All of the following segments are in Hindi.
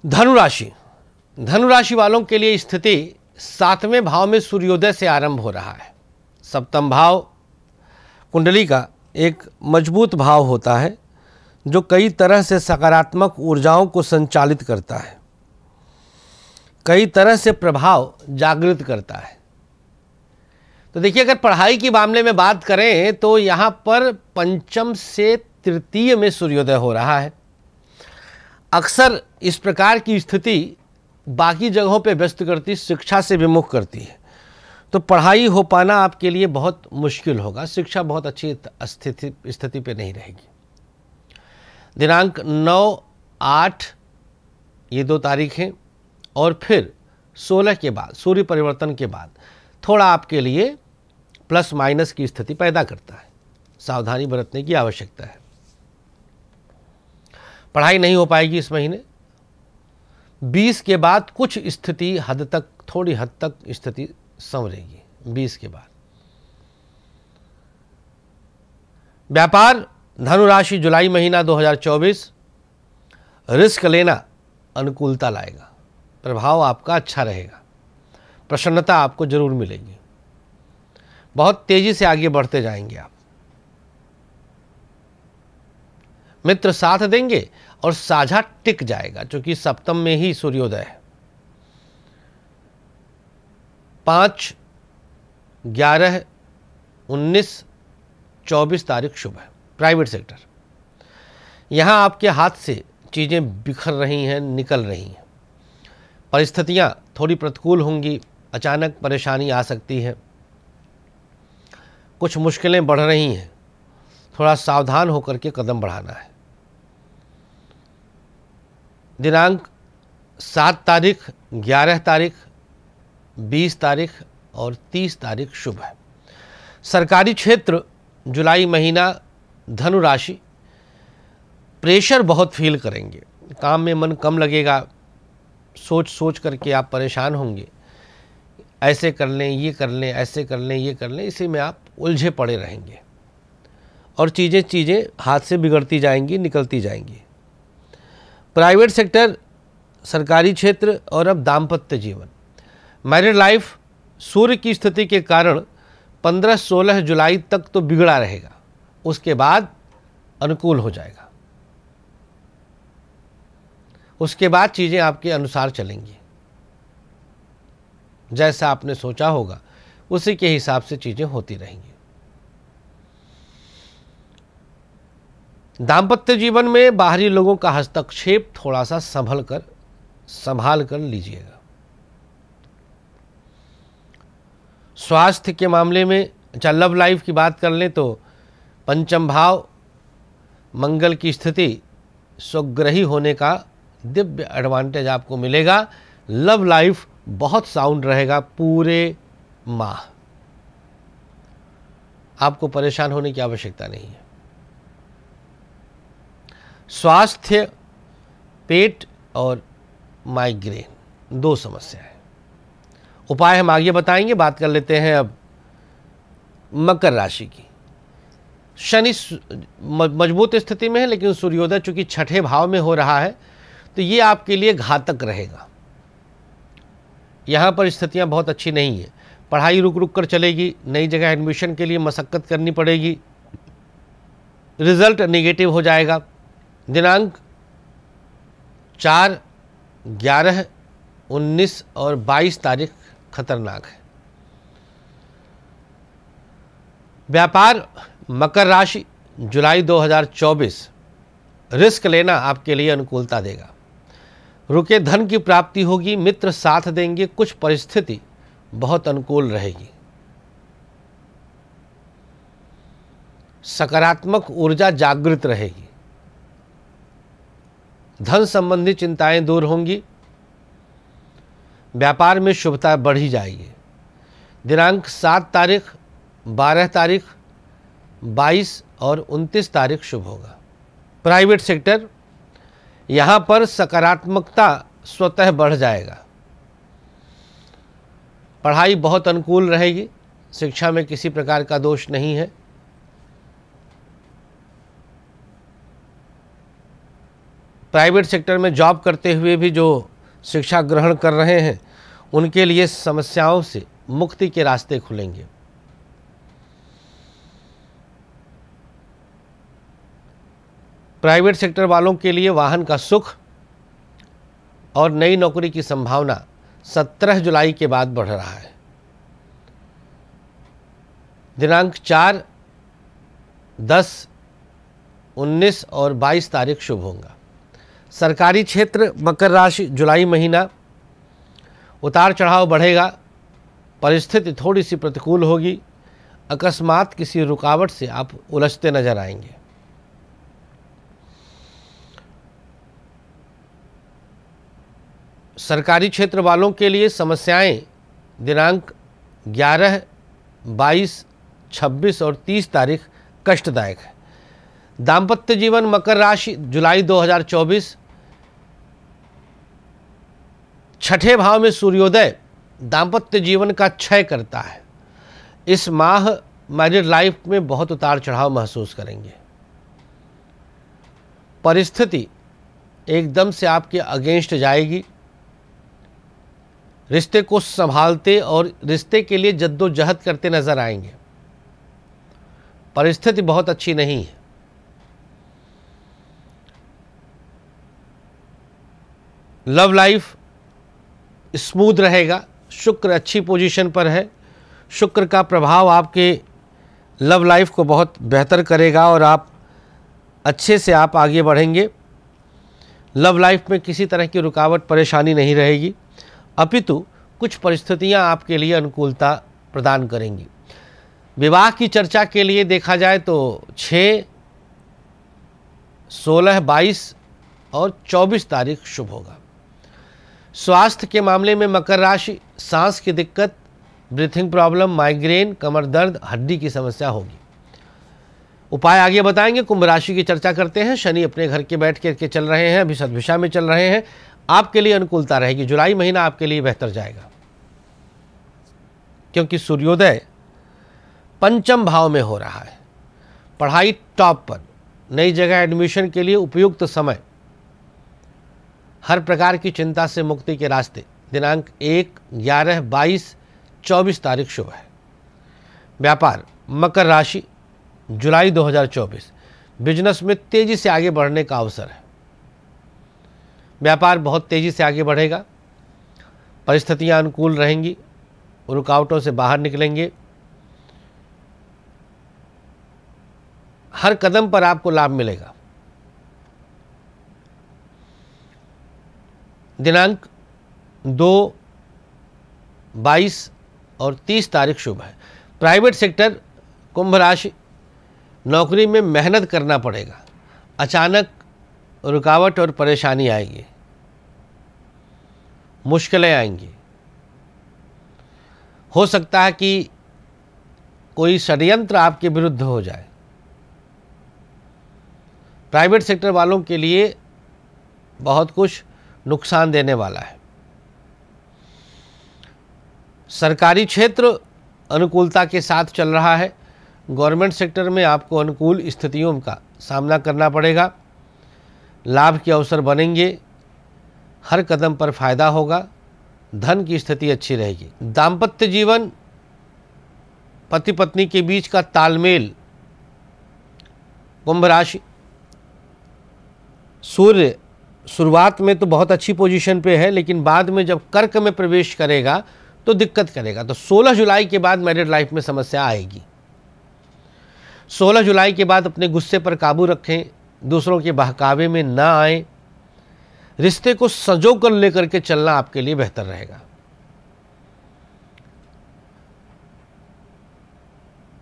धनु राशि। धनु राशि वालों के लिए स्थिति 7वें भाव में सूर्योदय से आरंभ हो रहा है। सप्तम भाव कुंडली का एक मजबूत भाव होता है जो कई तरह से सकारात्मक ऊर्जाओं को संचालित करता है, कई तरह से प्रभाव जागृत करता है। तो देखिए, अगर पढ़ाई के मामले में बात करें तो यहाँ पर पंचम से तृतीय में सूर्योदय हो रहा है। अक्सर इस प्रकार की स्थिति बाकी जगहों पे व्यस्त करती, शिक्षा से विमुख करती है, तो पढ़ाई हो पाना आपके लिए बहुत मुश्किल होगा। शिक्षा बहुत अच्छी स्थिति पे नहीं रहेगी। दिनांक 9, 8 ये 2 तारीखें और फिर 16 के बाद, सूर्य परिवर्तन के बाद थोड़ा आपके लिए प्लस माइनस की स्थिति पैदा करता है। सावधानी बरतने की आवश्यकता है। पढ़ाई नहीं हो पाएगी इस महीने। 20 के बाद कुछ स्थिति थोड़ी हद तक स्थिति संवरेगी। 20 के बाद व्यापार धनु राशि, जुलाई महीना 2024, रिस्क लेना अनुकूलता लाएगा। प्रभाव आपका अच्छा रहेगा। प्रसन्नता आपको जरूर मिलेगी। बहुत तेजी से आगे बढ़ते जाएंगे आप। मित्र साथ देंगे और साझा टिक जाएगा, क्योंकि सप्तम में ही सूर्योदय है। 5, 11, 19, 24 तारीख शुभ है। प्राइवेट सेक्टर, यहां आपके हाथ से चीजें बिखर रही हैं, निकल रही हैं। परिस्थितियां थोड़ी प्रतिकूल होंगी। अचानक परेशानी आ सकती है। कुछ मुश्किलें बढ़ रही हैं। थोड़ा सावधान होकर के कदम बढ़ाना है। दिनांक 7 तारीख, 11 तारीख, 20 तारीख और 30 तारीख शुभ है। सरकारी क्षेत्र, जुलाई महीना धनु राशि, प्रेशर बहुत फील करेंगे। काम में मन कम लगेगा। सोच करके आप परेशान होंगे। ऐसे कर लें, ये कर लें, ऐसे कर लें, ये कर लें, इसी में आप उलझे पड़े रहेंगे और चीज़ें हाथ से बिगड़ती जाएंगी, निकलती जाएंगी। प्राइवेट सेक्टर, सरकारी क्षेत्र और अब दाम्पत्य जीवन, मैरिड लाइफ, सूर्य की स्थिति के कारण 15-16 जुलाई तक तो बिगड़ा रहेगा। उसके बाद अनुकूल हो जाएगा। उसके बाद चीज़ें आपके अनुसार चलेंगी। जैसा आपने सोचा होगा उसी के हिसाब से चीज़ें होती रहेंगी। दाम्पत्य जीवन में बाहरी लोगों का हस्तक्षेप थोड़ा सा संभाल कर लीजिएगा। स्वास्थ्य के मामले में, लव लाइफ की बात कर लें तो पंचम भाव मंगल की स्थिति, स्वग्रही होने का दिव्य एडवांटेज आपको मिलेगा। लव लाइफ बहुत साउंड रहेगा पूरे माह। आपको परेशान होने की आवश्यकता नहीं है। स्वास्थ्य, पेट और माइग्रेन 2 समस्या है। उपाय हम आगे बताएंगे। बात कर लेते हैं अब मकर राशि की। शनि मजबूत स्थिति में है, लेकिन सूर्योदय चूंकि 6ठे भाव में हो रहा है तो ये आपके लिए घातक रहेगा। यहाँ पर स्थितियाँ बहुत अच्छी नहीं है। पढ़ाई रुक कर चलेगी। नई जगह एडमिशन के लिए मशक्कत करनी पड़ेगी। रिजल्ट नेगेटिव हो जाएगा। दिनांक 4, 11, 19 और 22 तारीख खतरनाक है। व्यापार मकर राशि, जुलाई 2024, रिस्क लेना आपके लिए अनुकूलता देगा। रुके धन की प्राप्ति होगी। मित्र साथ देंगे। कुछ परिस्थिति बहुत अनुकूल रहेगी। सकारात्मक ऊर्जा जागृत रहेगी। धन संबंधी चिंताएं दूर होंगी। व्यापार में शुभता बढ़ी जाएगी। दिनांक 7 तारीख, 12 तारीख, 22 और 29 तारीख शुभ होगा। प्राइवेट सेक्टर, यहाँ पर सकारात्मकता स्वतः बढ़ जाएगा। पढ़ाई बहुत अनुकूल रहेगी। शिक्षा में किसी प्रकार का दोष नहीं है। प्राइवेट सेक्टर में जॉब करते हुए भी जो शिक्षा ग्रहण कर रहे हैं उनके लिए समस्याओं से मुक्ति के रास्ते खुलेंगे। प्राइवेट सेक्टर वालों के लिए वाहन का सुख और नई नौकरी की संभावना 17 जुलाई के बाद बढ़ रहा है। दिनांक 4, 10, 19 और 22 तारीख शुभ होगा। सरकारी क्षेत्र मकर राशि, जुलाई महीना उतार चढ़ाव बढ़ेगा, परिस्थिति थोड़ी सी प्रतिकूल होगी, अकस्मात किसी रुकावट से आप उलझते नजर आएंगे। सरकारी क्षेत्र वालों के लिए समस्याएं दिनांक 11, 22, 26 और 30 तारीख कष्टदायक है। दाम्पत्य जीवन मकर राशि, जुलाई 2024, छठे भाव में सूर्योदय दाम्पत्य जीवन का क्षय करता है। इस माह मैरिड लाइफ में बहुत उतार चढ़ाव महसूस करेंगे। परिस्थिति एकदम से आपके अगेंस्ट जाएगी। रिश्ते को संभालते और रिश्ते के लिए जद्दोजहद करते नजर आएंगे। परिस्थिति बहुत अच्छी नहीं है। लव लाइफ स्मूथ रहेगा। शुक्र अच्छी पोजीशन पर है। शुक्र का प्रभाव आपके लव लाइफ को बहुत बेहतर करेगा और आप अच्छे से आप आगे बढ़ेंगे। लव लाइफ में किसी तरह की रुकावट परेशानी नहीं रहेगी, अपितु कुछ परिस्थितियां आपके लिए अनुकूलता प्रदान करेंगी। विवाह की चर्चा के लिए देखा जाए तो 6, 16, 22 और 24 तारीख शुभ होगा। स्वास्थ्य के मामले में मकर राशि, सांस की दिक्कत, ब्रीथिंग प्रॉब्लम, माइग्रेन, कमर दर्द, हड्डी की समस्या होगी। उपाय आगे बताएंगे। कुंभ राशि की चर्चा करते हैं। शनि अपने घर के बैठ के चल रहे हैं, अभी सद्दिशा में चल रहे हैं। आपके लिए अनुकूलता रहेगी। जुलाई महीना आपके लिए बेहतर जाएगा क्योंकि सूर्योदय पंचम भाव में हो रहा है। पढ़ाई टॉप पर, नई जगह एडमिशन के लिए उपयुक्त समय, हर प्रकार की चिंता से मुक्ति के रास्ते। दिनांक 1, 11, 22, 24 तारीख शुभ है। व्यापार मकर राशि, जुलाई 2024, बिजनेस में तेजी से आगे बढ़ने का अवसर है। व्यापार बहुत तेजी से आगे बढ़ेगा। परिस्थितियां अनुकूल रहेंगी, रुकावटों से बाहर निकलेंगे। हर कदम पर आपको लाभ मिलेगा। दिनांक 2, 22 और 30 तारीख शुभ है। प्राइवेट सेक्टर कुंभ राशि, नौकरी में मेहनत करना पड़ेगा। अचानक रुकावट और परेशानी आएगी, मुश्किलें आएंगी। हो सकता है कि कोई षड्यंत्र आपके विरुद्ध हो जाए। प्राइवेट सेक्टर वालों के लिए बहुत कुछ नुकसान देने वाला है। सरकारी क्षेत्र अनुकूलता के साथ चल रहा है। गवर्नमेंट सेक्टर में आपको अनुकूल स्थितियों का सामना करना पड़ेगा। लाभ के अवसर बनेंगे। हर कदम पर फायदा होगा। धन की स्थिति अच्छी रहेगी। दाम्पत्य जीवन, पति पत्नी के बीच का तालमेल, कुंभ राशि, सूर्य शुरुआत में तो बहुत अच्छी पोजीशन पे है, लेकिन बाद में जब कर्क में प्रवेश करेगा तो दिक्कत करेगा। तो 16 जुलाई के बाद मैरिड लाइफ में समस्या आएगी। 16 जुलाई के बाद अपने गुस्से पर काबू रखें, दूसरों के बहकावे में ना आए। रिश्ते को संजो कर लेकर के चलना आपके लिए बेहतर रहेगा।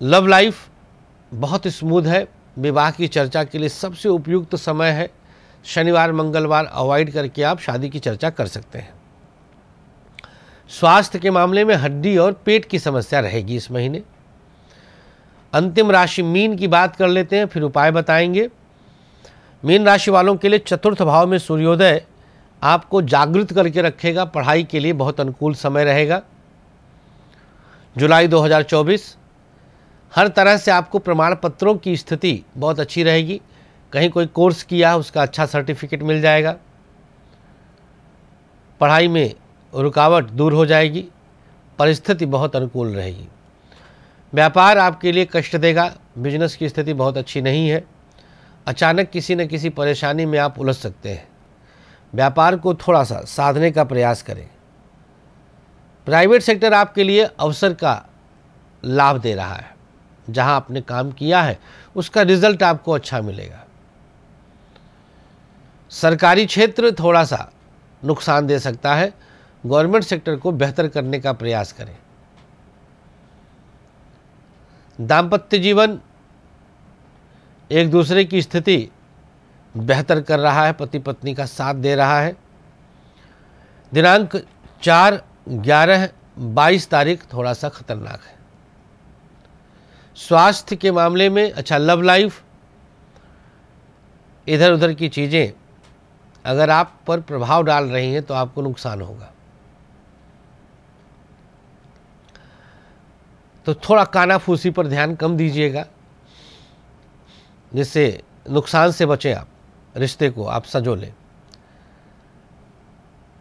लव लाइफ बहुत स्मूथ है। विवाह की चर्चा के लिए सबसे उपयुक्त समय है। शनिवार मंगलवार अवॉइड करके आप शादी की चर्चा कर सकते हैं। स्वास्थ्य के मामले में हड्डी और पेट की समस्या रहेगी इस महीने। अंतिम राशि मीन की बात कर लेते हैं, फिर उपाय बताएंगे। मीन राशि वालों के लिए चतुर्थ भाव में सूर्योदय आपको जागृत करके रखेगा। पढ़ाई के लिए बहुत अनुकूल समय रहेगा। जुलाई 2024, हर तरह से आपको प्रमाण पत्रों की स्थिति बहुत अच्छी रहेगी। कहीं कोई कोर्स किया उसका अच्छा सर्टिफिकेट मिल जाएगा। पढ़ाई में रुकावट दूर हो जाएगी, परिस्थिति बहुत अनुकूल रहेगी। व्यापार आपके लिए कष्ट देगा, बिजनेस की स्थिति बहुत अच्छी नहीं है। अचानक किसी न किसी परेशानी में आप उलझ सकते हैं। व्यापार को थोड़ा सा साधने का प्रयास करें। प्राइवेट सेक्टर आपके लिए अवसर का लाभ दे रहा है। जहां आपने काम किया है उसका रिजल्ट आपको अच्छा मिलेगा। सरकारी क्षेत्र थोड़ा सा नुकसान दे सकता है। गवर्नमेंट सेक्टर को बेहतर करने का प्रयास करें। दाम्पत्य जीवन एक दूसरे की स्थिति बेहतर कर रहा है, पति पत्नी का साथ दे रहा है। दिनांक 4, 11, 22 तारीख थोड़ा सा खतरनाक है। स्वास्थ्य के मामले में अच्छा, लव लाइफ, इधर उधर की चीज़ें अगर आप पर प्रभाव डाल रही हैं तो आपको नुकसान होगा। तो थोड़ा कानाफूसी पर ध्यान कम दीजिएगा, जिससे नुकसान से बचें। आप रिश्ते को आप संजो लें।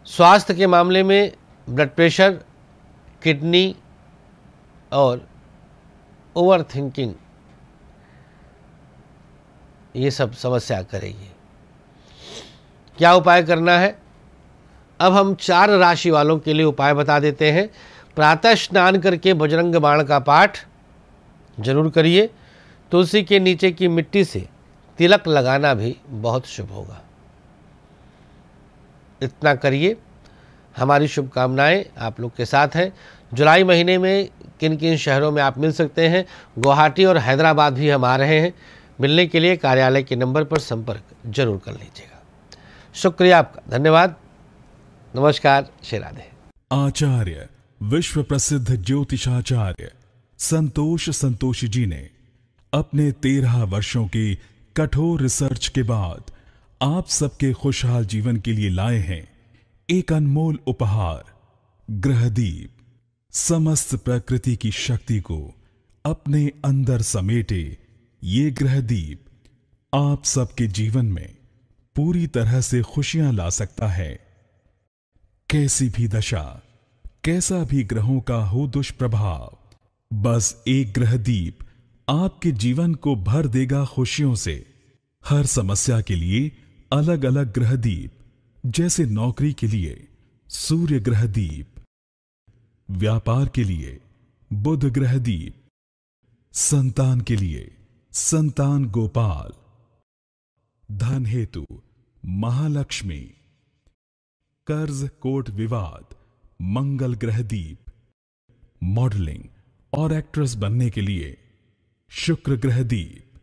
स्वास्थ्य के मामले में ब्लड प्रेशर, किडनी और ओवर थिंकिंग, ये सब समस्या करेगी। क्या उपाय करना है? अब हम 4 राशि वालों के लिए उपाय बता देते हैं। प्रातः स्नान करके बजरंग बाण का पाठ जरूर करिए। तुलसी के नीचे की मिट्टी से तिलक लगाना भी बहुत शुभ होगा। इतना करिए। हमारी शुभकामनाएं आप लोग के साथ हैं। जुलाई महीने में किन किन शहरों में आप मिल सकते हैं? गुवाहाटी और हैदराबाद भी हम आ रहे हैं। मिलने के लिए कार्यालय के नंबर पर संपर्क जरूर कर लीजिएगा। शुक्रिया आपका, धन्यवाद, नमस्कार, श्री राधे। आचार्य विश्व प्रसिद्ध ज्योतिषाचार्य संतोष जी ने अपने 13 वर्षों की कठोर रिसर्च के बाद आप सबके खुशहाल जीवन के लिए लाए हैं एक अनमोल उपहार, ग्रहदीप। समस्त प्रकृति की शक्ति को अपने अंदर समेटे ये ग्रहदीप आप सबके जीवन में पूरी तरह से खुशियां ला सकता है। कैसी भी दशा, कैसा भी ग्रहों का हो दुष्प्रभाव, बस एक ग्रहदीप आपके जीवन को भर देगा खुशियों से। हर समस्या के लिए अलग अलग ग्रहदीप, जैसे नौकरी के लिए सूर्य ग्रहदीप, व्यापार के लिए बुध ग्रहदीप, संतान के लिए संतान गोपाल, धन हेतु महालक्ष्मी, कर्ज कोर्ट विवाद मंगल ग्रहदीप, मॉडलिंग और एक्ट्रेस बनने के लिए शुक्र ग्रहदीप।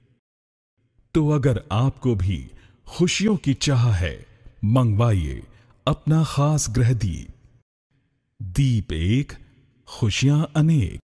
तो अगर आपको भी खुशियों की चाह है, मंगवाइए अपना खास ग्रहदीप। दीप एक, खुशियां अनेक।